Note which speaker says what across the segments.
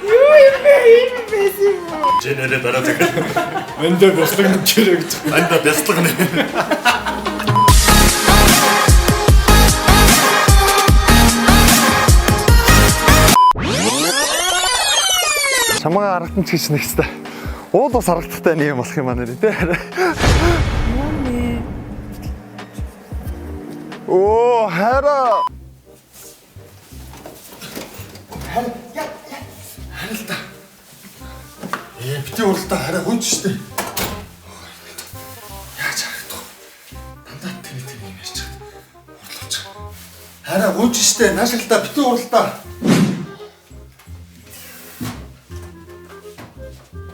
Speaker 1: Юу юм бэ? Ийм байсан юм уу?
Speaker 2: Жинэрэ дараа захаа.
Speaker 3: Энд бяцлаг нэмчээрэй гэж.
Speaker 2: Анда бяцлаг нэ.
Speaker 3: Чамгаа харагдан ч гэж нэгстэй. Уул бас харагдахтай нэг юм болох юм аа нэр тий. Оо хараа.
Speaker 2: Харилта. Бити уралдаа хараа хөөж штэ. Яаж харагдах вэ? Дандаа тэр юм ярьж чад. Урлууч. Хараа хөөж штэ. Наашилтаа бити уралдаа.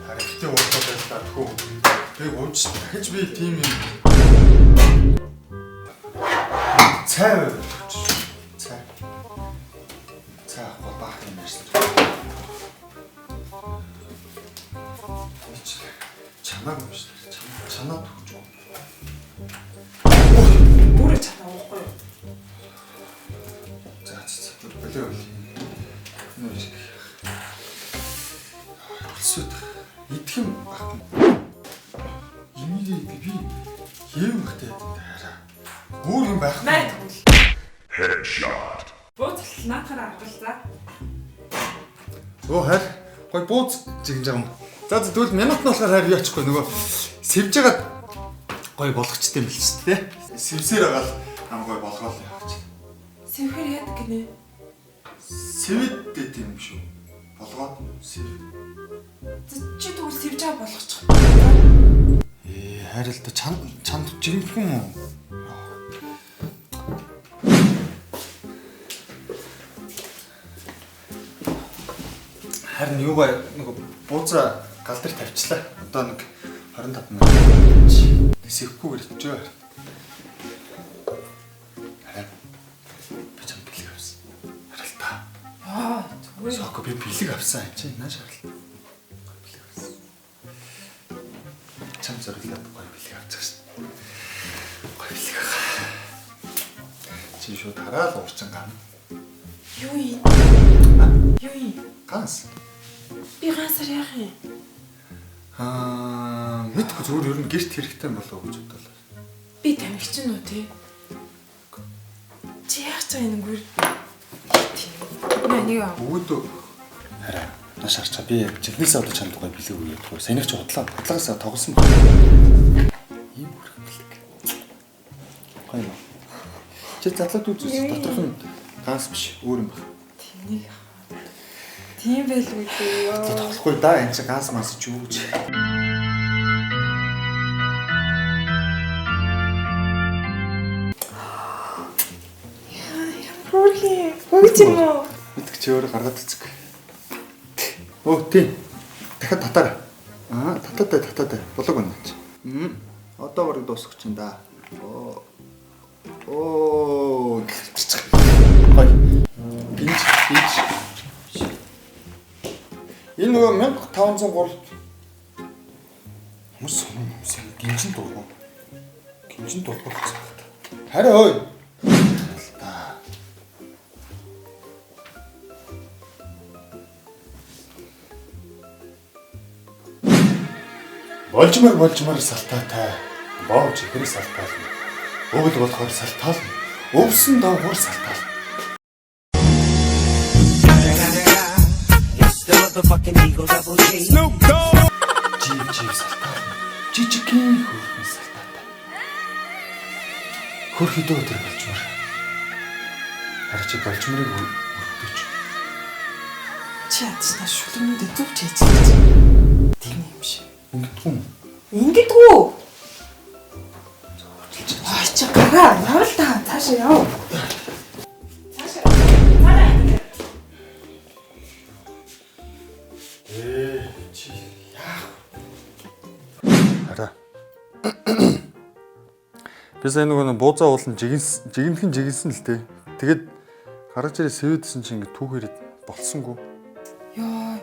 Speaker 2: Хараа бити уралдаа байлаа тхүү. Тэг хөөж дахиж би тийм юм. Цай. Цай баах юм ярьсан. Чанаа юм шүү дээ. Чанаа төгж үү.
Speaker 1: Бүрэ чанаа уухгүй юу?
Speaker 2: За болоо. Нөө шиг. Сүт. Идэх юм баг. Имийг би яв ихтэй хараа. Өөр юм байх.
Speaker 1: Маа тэгвэл.
Speaker 4: Headshot.
Speaker 1: Бууцлал наатахаар аргалзаа.
Speaker 2: Оо харь. Гой бууз жигж байгаа юм. За тэгвэл минут нь болохоор харь юу очихгүй нөгөө сэвж байгаа гой болгочтой юм л шүү дээ. Сэвсээр байгаа л ам гой болгоол яваач.
Speaker 1: Сэвхээр яадаг гинэ?
Speaker 2: Сэвэдтэй тийм шүү. Болгоод сэв.
Speaker 1: Чи тэгвэл сэвж байгаа болгочих.
Speaker 2: Харин л чанд жигхэн юм уу? Харин юугаа нэг бууцаа гал дээр тавьчлаа. Одоо нэг 25 минут. Сэвхгүйгээр ичээ. Харин би ч бэлэг авсан. Харалтаа.
Speaker 1: Зүгээр.
Speaker 2: Сoko би бэлэг авсан чи нааш харалт. Бэлэг авсан. Чам зориулаад гоё бэлэг авчих шин. Гоё бэлэг аваа. Чи шууд хараад уурчин гана.
Speaker 1: Юу юм? Юу юм?
Speaker 2: Ганс.
Speaker 1: Би ганцаар яах юм?
Speaker 2: Мэдгүй зүгээр ер нь гэрт хэрэгтэй болов уу гэж бодлоо.
Speaker 1: Би тамхич нь уу тий? Чи яах гэж байгаа юм гүр? Нэг аа.
Speaker 2: Өөдөө хараа. Наш харчаа би жигнэсээ одоо чанд гоё бэлэг үе ядгүй. Санийх ч худлаагаас тоглосон баг. Ийм хүрх бэлэг. Гоё юм. Чи задлаад үзсэн доторх нь ганс биш өөр юм баг.
Speaker 1: Тэнийг тийм байлгүй дээ.
Speaker 2: Тоглохгүй да энэ чи ганс мас ч юу гэж.
Speaker 1: Хөрхи. Хөөч юм уу?
Speaker 2: Мэдгүй чи өөрөө гаргаад үзэг. Оо тийм. Дахиад татаарай. Татаатай. Болоог байна чи. Одоо барыг дуусах чинь да. Оо. Хай. Бинж. Энэ нөгөө 1503 хүмүүс юм гинжин дургу. Гинжин дургу цаахад. Харин ой. Болжмар салтаатай. Боож ихэр салтаална. Өвөл болохоор салтаална. Өвсөн доогуур салтаална. Snoop Dogg. Жив салтаална. Жижигхэн хөрхөн салтаатай. Хөрхөдөө өдөр болжмар. Харин чи болжмарыг өргөдөж.
Speaker 1: Чи ядсна шүлгэнүүдээ зүвч хийчихсэн. Тийм юм шиг. Ингэдэггүй. Аа чи гараа явал та цаашаа яв.
Speaker 2: Чи яах? Хараа. Би сайн нөгөө буузаа уулын жигэнхэн жигэнсэн л дээ. Тэгээд гараж ирээ сэвэдсэн чинь ингэ түүхээрээ болсонгүй.
Speaker 1: Йоо,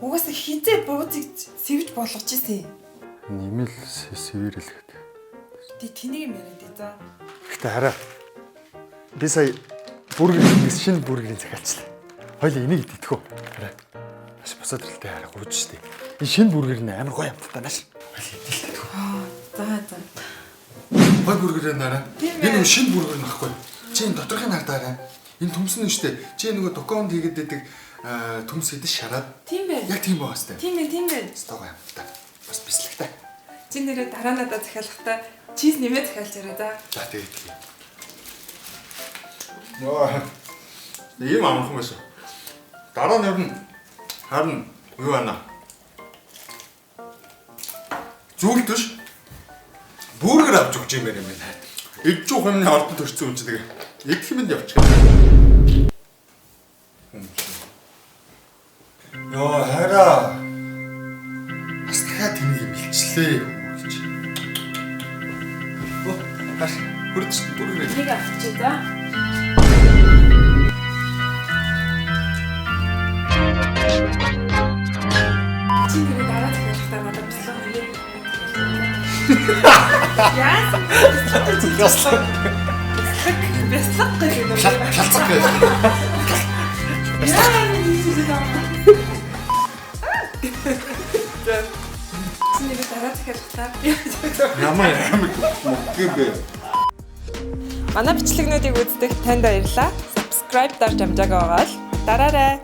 Speaker 1: угаасаа хизээ буузыг сэвж болгож ирсэн.
Speaker 2: Нэмэл сэвэрэлгээд.
Speaker 1: Тэ тэнийг юм яриад за.
Speaker 2: Гэтэ хараа. Би сая шинэ бүргийн захиалчлаа.
Speaker 3: Хоёул энийг идэхгүй. Хараа. Маш босоод ирэлтэй хараа гооч штий. Энэ шинэ бүргэр нь амар гоё амттай нааш. Хоёул идэхгүй.
Speaker 1: За за.
Speaker 2: Гой бүргэрээ нараа.
Speaker 1: Тийм ээ.
Speaker 2: Энэ шинэ бүргэр нөхгүй. Чи энэ доторхын нардаарай. Энэ төмс нь штэ. Чи нөгөө доконд хийгээд байдаг төмс хэдэж шараад.
Speaker 1: Тийм байх.
Speaker 2: Яг тийм баа штэ.
Speaker 1: Тийм ээ.
Speaker 2: Стогоо амттай. Бас бислэгтэй.
Speaker 1: Чи нэрээ дараа надад захиалахдаа чиз нэмээд захиалж яриа за.
Speaker 2: За тэгээд. Яа. Ийм амархан байсан. Дараа нь харин юу байна? Зүгт биш. Бүргэр авч өгч юм байна. Эд жоо хүмүүний ордод төрсөн юм чи тэгээ. Эд хэмэнд явчих. Йоо хараа. Бас дахиад тэнийг юм илчлээ хөөж. Оо, хаш хүрдэж бүргэр.
Speaker 1: Нэг авчи за. Чи нэрээ дараа захиалахдаа надад бислэг нэмээд. Яасан? Бислэг гэх юм уу?
Speaker 2: Шалцах гэж.
Speaker 1: Яа, чиний дараа захиалахдаа
Speaker 2: Ямар амар мөггүй.
Speaker 1: манай бичлэгнүүдийг үздэг танд баярлалаа. Subscribe дарж амжаагаа байгаа л дараарай.